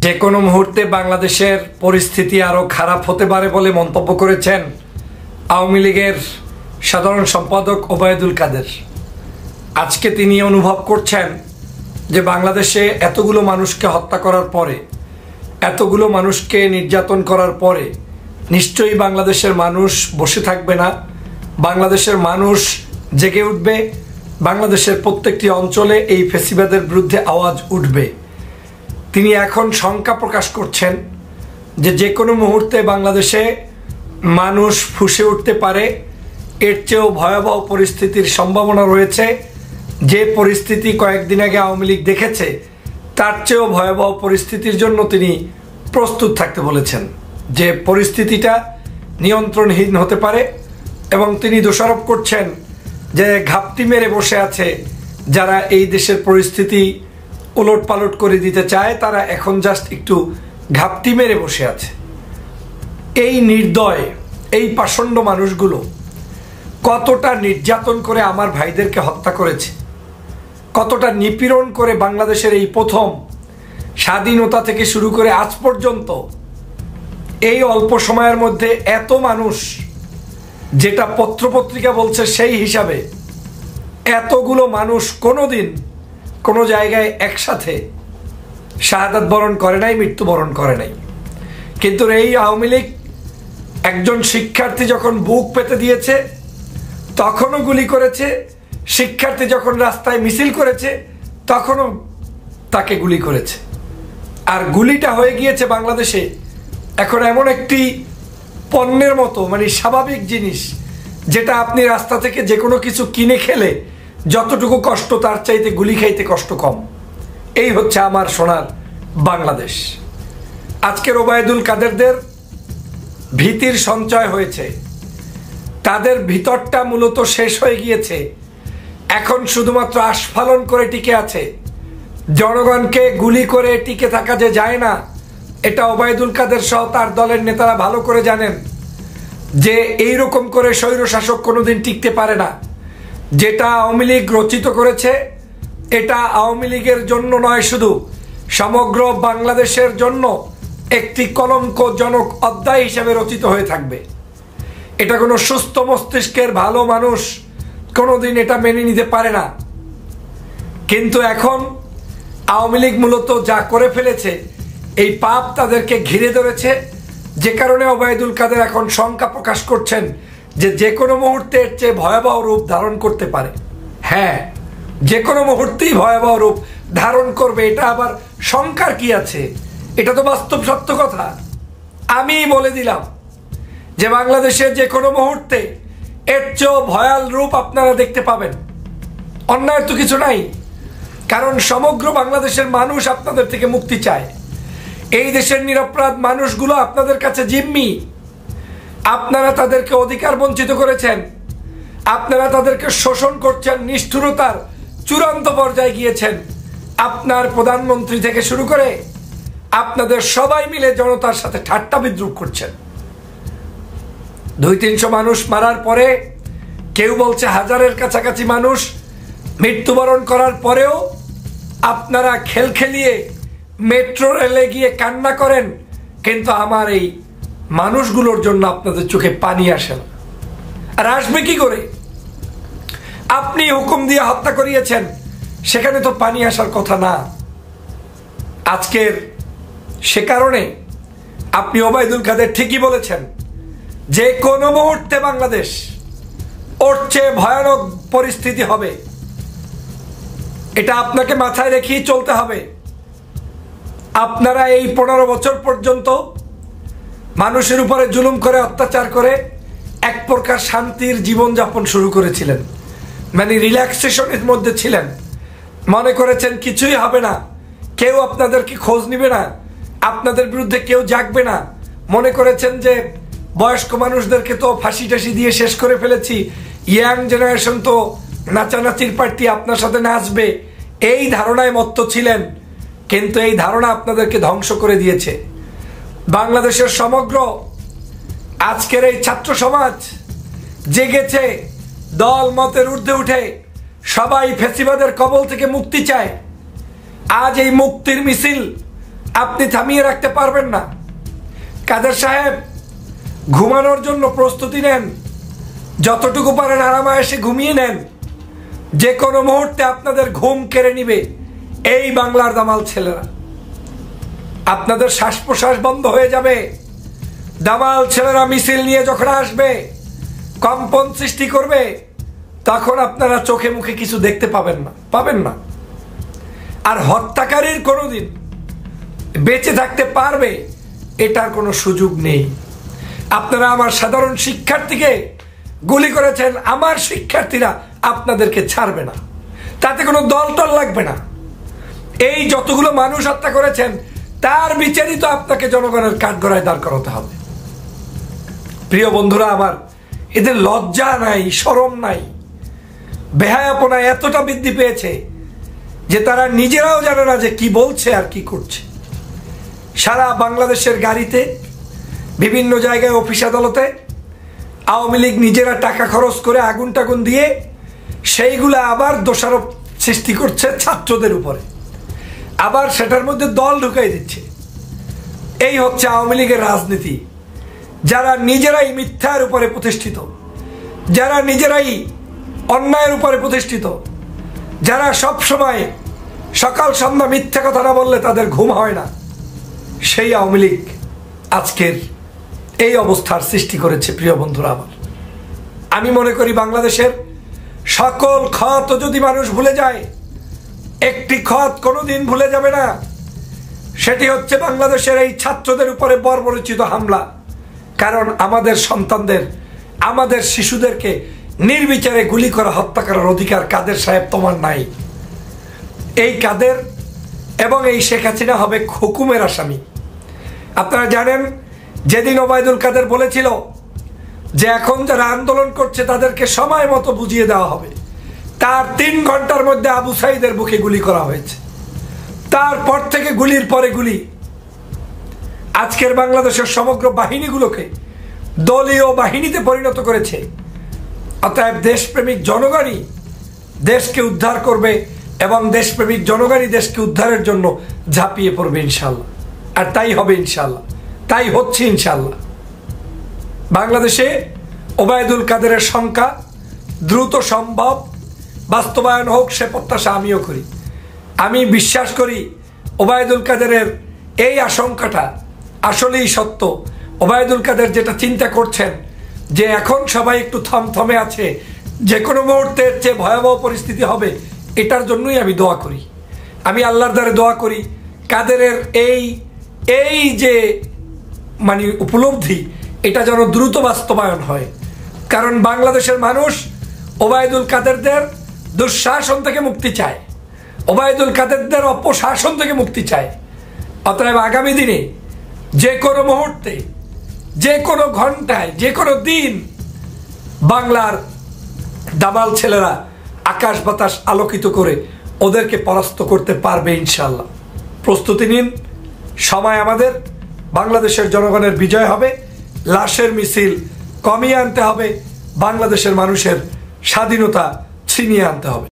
যে কোনো মুহূর্তে বাংলাদেশের পরিস্থিতি আরো খারাপ হতে পারে বলে মন্তব্য করেছেন আওয়ামী লীগের সাধারণ সম্পাদক ওবায়দুল কাদের। আজকে তিনি অনুভব করছেন যে বাংলাদেশে এতগুলো মানুষকে হত্যা করার পরে, এতগুলো মানুষকে নির্যাতন করার পরে নিশ্চয়ই বাংলাদেশের মানুষ বসে থাকবে না। বাংলাদেশের মানুষ জেগে উঠবে। বাংলাদেশের প্রত্যেকটি অঞ্চলে এই ফ্যাসিবাদের বিরুদ্ধে আওয়াজ উঠবে। তিনি এখন শঙ্কা প্রকাশ করছেন যে কোনো মুহূর্তে বাংলাদেশে মানুষ ফুঁসে উঠতে পারে। এর চেয়েও ভয়াবহ পরিস্থিতির সম্ভাবনা রয়েছে। যে পরিস্থিতি কয়েকদিন আগে আওয়ামী লীগ দেখেছে তার চেয়েও ভয়াবহ পরিস্থিতির জন্য তিনি প্রস্তুত থাকতে বলেছেন, যে পরিস্থিতিটা নিয়ন্ত্রণহীন হতে পারে। এবং তিনি দোষারোপ করছেন যে ঘাপটি মেরে বসে আছে যারা এই দেশের পরিস্থিতি উলট পালট করে দিতে চায়, তারা এখন জাস্ট একটু ঘাপটি মেরে বসে আছে। এই নির্দয়, এই পাষণ্ড মানুষগুলো কতটা নির্যাতন করে আমার ভাইদেরকে হত্যা করেছে, কতটা নিপীড়ন করে বাংলাদেশের এই প্রথম স্বাধীনতা থেকে শুরু করে আজ পর্যন্ত এই অল্প সময়ের মধ্যে এত মানুষ, যেটা পত্রপত্রিকা বলছে সেই হিসাবে এতগুলো মানুষ কোনোদিন কোনো জায়গায় একসাথে শাহাদাত বরণ করে নাই, মৃত্যুবরণ করে নাই। কিন্তু এই আওয়ামী লীগ একজন শিক্ষার্থী যখন বুক পেতে দিয়েছে তখনও গুলি করেছে, শিক্ষার্থী যখন রাস্তায় মিছিল করেছে তখনও তাকে গুলি করেছে। আর গুলিটা হয়ে গিয়েছে বাংলাদেশে এখন এমন একটি পণ্যের মতো, মানে স্বাভাবিক জিনিস, যেটা আপনি রাস্তা থেকে যে কোনো কিছু কিনে খেলে যতটুকু কষ্ট তার চাইতে গুলি খাইতে কষ্ট কম। এই হচ্ছে আমার সোনার বাংলাদেশ। আজকের ওবায়দুল কাদেরদের ভীতির সঞ্চয় হয়েছে, তাদের ভিতরটা মূলত শেষ হয়ে গিয়েছে। এখন শুধুমাত্র আস্ফালন করে টিকে আছে। জনগণকে গুলি করে টিকে থাকা যে যায় না, এটা ওবায়দুল কাদের সহ তার দলের নেতারা ভালো করে জানেন যে এইরকম করে স্বৈরশাসক কোনোদিন টিকতে পারে না। যেটা আওয়ামী লীগ রচিত করেছে এটা আওয়ামী লীগের জন্য নয়, শুধু সমগ্র বাংলাদেশের জন্য একটি কলঙ্কজনক অধ্যায় হিসেবে রচিত হয়ে থাকবে। এটা কোনো সুস্থ মস্তিষ্কের ভালো মানুষ কোনোদিন এটা মেনে নিতে পারে না। কিন্তু এখন আওয়ামী লীগ মূলত যা করে ফেলেছে, এই পাপ তাদেরকে ঘিরে ধরেছে, যে কারণে ওবায়দুল কাদের এখন শঙ্কা প্রকাশ করছেন যে কোনো মুহূর্তে এর চেয়ে ভয়াবহ রূপ ধারণ করতে পারে। হ্যাঁ, যে কোনো মুহূর্তেই ভয়াবহ রূপ ধারণ করবে, এটা আবার শঙ্কার কি আছে? এটা তো বাস্তব সত্য কথা। আমি বলে দিলাম যে বাংলাদেশের যে কোনো মুহূর্তে এর চেয়েও ভয়াল রূপ আপনারা দেখতে পাবেন। অন্যায় তো কিছু নাই, কারণ সমগ্র বাংলাদেশের মানুষ আপনাদের থেকে মুক্তি চায়। এই দেশের নিরপরাধ মানুষগুলো আপনাদের কাছে জিম্মি। আপনারা তাদেরকে অধিকার বঞ্চিত করেছেন, আপনারা তাদেরকে শোষণ করছেন, নিষ্ঠুরতার চূড়ান্ত পর্যায়ে গিয়েছেন। আপনার প্রধানমন্ত্রী থেকে শুরু করে আপনাদের সবাই মিলে জনতার সাথে ঠাট্টা বিদ্রুপ করছেন। 200-300 মানুষ মারার পরে, কেউ বলছে হাজারের কাছাকাছি মানুষ মৃত্যুবরণ করার পরেও আপনারা খেলখেলিয়ে মেট্রো রেলে গিয়ে কান্না করেন, কিন্তু আমার এই মানুষগুলোর জন্য আপনাদের চোখে পানি আসে না। আর আসবে কি করে? আপনি হুকুম দিয়ে হত্যা করিয়েছেন, সেখানে তো পানি আসার কথা না। আজকের সে কারণে আপনি ওবায়দুল কাদের ঠিকই বলেছেন, যে কোনো মুহূর্তে বাংলাদেশ ওর চেয়ে ভয়ানক পরিস্থিতি হবে। এটা আপনাকে মাথায় রেখেই চলতে হবে। আপনারা এই 15 বছর পর্যন্ত মানুষের উপরে জুলুম করে, অত্যাচার করে এক প্রকার শান্তির জীবনযাপন শুরু করেছিলেন, মানে রিল্যাক্সেশনের মধ্যে ছিলেন। মনে করেছেন কিছুই হবে না, কেউ আপনাদেরকে খোঁজ নিবে না, আপনাদের বিরুদ্ধে কেউ জাগবে না। মনে করেছেন যে বয়স্ক মানুষদেরকে তো ফাঁসি টাসি দিয়ে শেষ করে ফেলেছি, ইয়াং জেনারেশন তো নাচানাচির পার্টি আপনার সাথে নাচবে, এই ধারণায় মত্ত ছিলেন। কিন্তু এই ধারণা আপনাদেরকে ধ্বংস করে দিয়েছে। বাংলাদেশের সমগ্র আজকের এই ছাত্র সমাজ জেগেছে, দল মতের ঊর্ধ্বে উঠে সবাই ফ্যাসিবাদের কবল থেকে মুক্তি চায়। আজ এই মুক্তির মিছিল আপনি থামিয়ে রাখতে পারবেন না। কাদের সাহেব, ঘুমানোর জন্য প্রস্তুতি নেন, যতটুকু পারেন আরামায়েশে ঘুমিয়ে নেন। যে কোনো মুহূর্তে আপনাদের ঘুম কেড়ে নিবে এই বাংলার দামাল ছেলেরা। আপনাদের শ্বাস প্রশ্বাস বন্ধ হয়ে যাবে। দামাল ছেলেরা মিছিল নিয়ে যখন আসবে, কম্পন সৃষ্টি করবে, তখন আপনারা চোখে মুখে কিছু দেখতে পাবেন না। আর হত্যাকারীর কোনোদিন বেঁচে থাকতে পারবে এটার কোনো সুযোগ নেই। আপনারা আমার সাধারণ শিক্ষার্থীকে গুলি করেছেন, আমার শিক্ষার্থীরা আপনাদেরকে ছাড়বে না, তাতে কোনো দল টল লাগবে না। এই যতগুলো মানুষ হত্যা করেছেন তার বিচারই তো আপনাকে জনগণের কাঠগড়ায় দাঁড় করাতে হবে। প্রিয় বন্ধুরা আমার, এদের লজ্জা নাই, শরম নাই, বেহায়াপনা এতটা বৃদ্ধি পেয়েছে যে তারা নিজেরাও জানে না যে কি বলছে আর কি করছে। সারা বাংলাদেশের গাড়িতে, বিভিন্ন জায়গায়, অফিস আদালতে আওয়ামী লীগ নিজেরা টাকা খরচ করে আগুন টাগুন দিয়ে সেইগুলা আবার দোষারোপ সৃষ্টি করছে ছাত্রদের উপরে, আবার সেটার মধ্যে দল ঢুকাই দিচ্ছে। এই হচ্ছে আওয়ামী লীগের রাজনীতি। যারা নিজেরাই মিথ্যার উপরে প্রতিষ্ঠিত, যারা নিজেরাই অন্যায়ের উপরে প্রতিষ্ঠিত, যারা সব সময় সকাল সন্ধ্যা মিথ্যা কথা না বললে তাদের ঘুম হয় না, সেই আওয়ামী লীগ আজকের এই অবস্থার সৃষ্টি করেছে। প্রিয় বন্ধুরা আমার, আমি মনে করি বাংলাদেশের সকল ক্ষত যদি মানুষ ভুলে যায়, একটি ক্ষত কোনোদিন ভুলে যাবে না, সেটি হচ্ছে বাংলাদেশের এই ছাত্রদের উপরে বর্বরচিত হামলা। কারণ আমাদের সন্তানদের, আমাদের শিশুদেরকে নির্বিচারে গুলি করা, হত্যা করার অধিকার কাদের সাহেব তোমার নাই। এই কাদের এবং এই শেখ হাসিনা হবে হুকুমের আসামি। আপনারা জানেন, যেদিন ওবায়দুল কাদের বলেছিল যে এখন যারা আন্দোলন করছে তাদেরকে সময় মতো বুঝিয়ে দেওয়া হবে, তার 3 ঘন্টার মধ্যে আবু সাইদের বুকে গুলি করা হয়েছে। তারপর থেকে গুলির পরে গুলি। আজকের বাংলাদেশের সমগ্র বাহিনীগুলোকে দলীয় বাহিনীতে পরিণত করেছে। অতএব দেশপ্রেমিক জনগণই দেশকে উদ্ধার করবে এবং দেশপ্রেমিক জনগণই দেশকে উদ্ধারের জন্য ঝাঁপিয়ে পড়বে ইনশাল্লাহ। আর তাই হবে ইনশাল্লাহ, তাই হচ্ছে ইনশাল্লাহ। বাংলাদেশে ওবায়দুল কাদেরের সংখ্যা দ্রুত সম্ভব বাস্তবায়ন হোক, সে প্রত্যাশা আমিও করি। আমি বিশ্বাস করি ওবায়দুল কাদেরের এই আশঙ্কাটা আসলেই সত্য। ওবায়দুল কাদের যেটা চিন্তা করছেন যে এখন সবাই একটু থমথমে আছে, যে কোনো মুহূর্তে চেয়ে ভয়াবহ পরিস্থিতি হবে, এটার জন্যই আমি দোয়া করি। আমি আল্লাহর দ্বারে দোয়া করি কাদেরের এই যে মানে উপলব্ধি, এটা যেন দ্রুত বাস্তবায়ন হয়। কারণ বাংলাদেশের মানুষ ওবায়দুল কাদেরদের দুঃশাসন থেকে মুক্তি চায়, ওবায়দুল কাদেরদের অপশাসন থেকে মুক্তি চায়। অতএব আগামী দিনে যে কোনো মুহূর্তে, যে কোনো ঘন্টায়, যে কোনো দিন বাংলার দামাল ছেলেরা আকাশ বাতাস আলোকিত করে ওদেরকে পরাস্ত করতে পারবে ইনশাল্লাহ। প্রস্তুতি নিন, সময় আমাদের। বাংলাদেশের জনগণের বিজয় হবে। লাশের মিছিল কমিয়ে আনতে হবে, বাংলাদেশের মানুষের স্বাধীনতা ছিনিয়ে আনতে হবে।